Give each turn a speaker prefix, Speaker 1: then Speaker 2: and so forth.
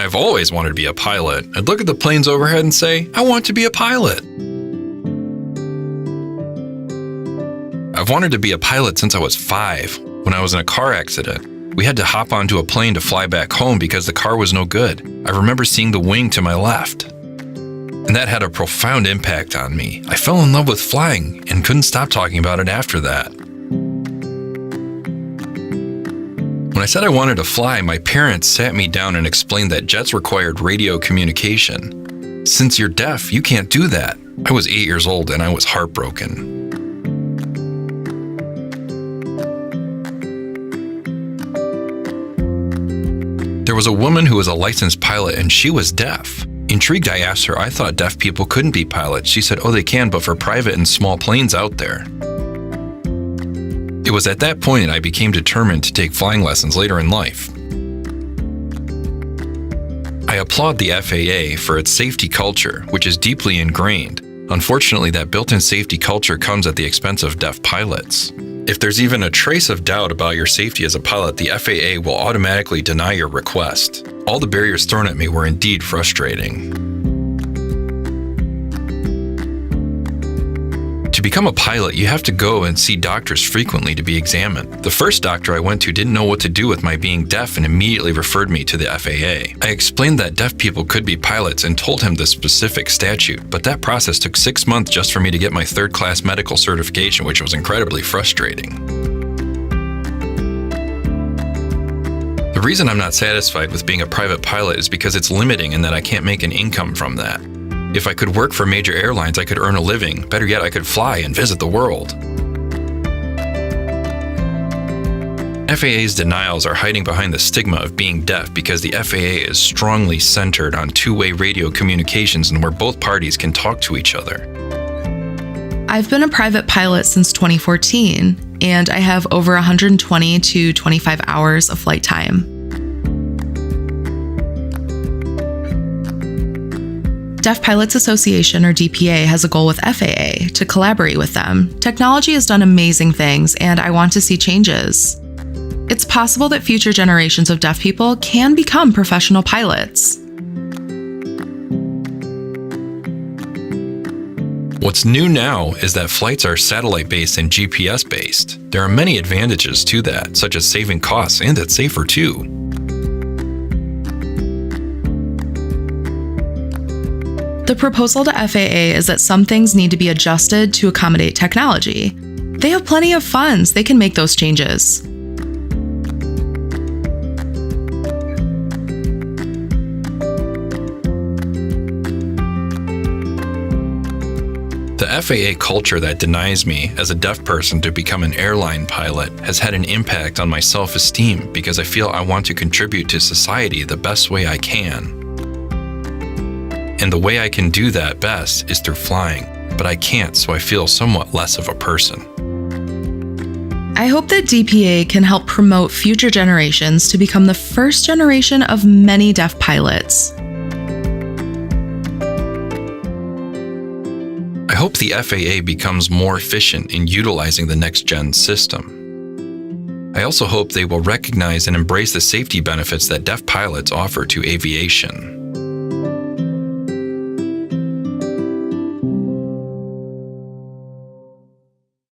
Speaker 1: I've always wanted to be a pilot. I'd look at the planes overhead and say, I want to be a pilot. I've wanted to be a pilot since I was 5. When I was in a car accident, we had to hop onto a plane to fly back home because the car was no good. I remember seeing the wing to my left, and that had a profound impact on me. I fell in love with flying and couldn't stop talking about it after that. When I said I wanted to fly, my parents sat me down and explained that jets required radio communication. Since you're deaf, you can't do that. I was 8 years old and I was heartbroken. There was a woman who was a licensed pilot and she was deaf. Intrigued, I asked her, I thought deaf people couldn't be pilots. She said, oh, they can, but for private and small planes out there. It was at that point I became determined to take flying lessons later in life. I applaud the FAA for its safety culture, which is deeply ingrained. Unfortunately, that built-in safety culture comes at the expense of deaf pilots. If there's even a trace of doubt about your safety as a pilot, the FAA will automatically deny your request. All the barriers thrown at me were indeed frustrating. To become a pilot, you have to go and see doctors frequently to be examined. The first doctor I went to didn't know what to do with my being deaf and immediately referred me to the FAA. I explained that deaf people could be pilots and told him the specific statute, but that process took 6 months just for me to get my third-class medical certification, which was incredibly frustrating. The reason I'm not satisfied with being a private pilot is because it's limiting and that I can't make an income from that. If I could work for major airlines, I could earn a living. Better yet, I could fly and visit the world. FAA's denials are hiding behind the stigma of being deaf because the FAA is strongly centered on two-way radio communications and where both parties can talk to each other.
Speaker 2: I've been a private pilot since 2014, and I have over 120 to 25 hours of flight time. Deaf Pilots Association, or DPA, has a goal with FAA to collaborate with them. Technology has done amazing things, and I want to see changes. It's possible that future generations of deaf people can become professional pilots.
Speaker 1: What's new now is that flights are satellite-based and GPS-based. There are many advantages to that, such as saving costs, and it's safer too.
Speaker 2: The proposal to FAA is that some things need to be adjusted to accommodate technology. They have plenty of funds, they can make those changes.
Speaker 1: The FAA culture that denies me as a deaf person to become an airline pilot has had an impact on my self-esteem because I feel I want to contribute to society the best way I can. And the way I can do that best is through flying, but I can't, so I feel somewhat less of a person.
Speaker 2: I hope that DPA can help promote future generations to become the first generation of many deaf pilots.
Speaker 1: I hope the FAA becomes more efficient in utilizing the next-gen system. I also hope they will recognize and embrace the safety benefits that deaf pilots offer to aviation.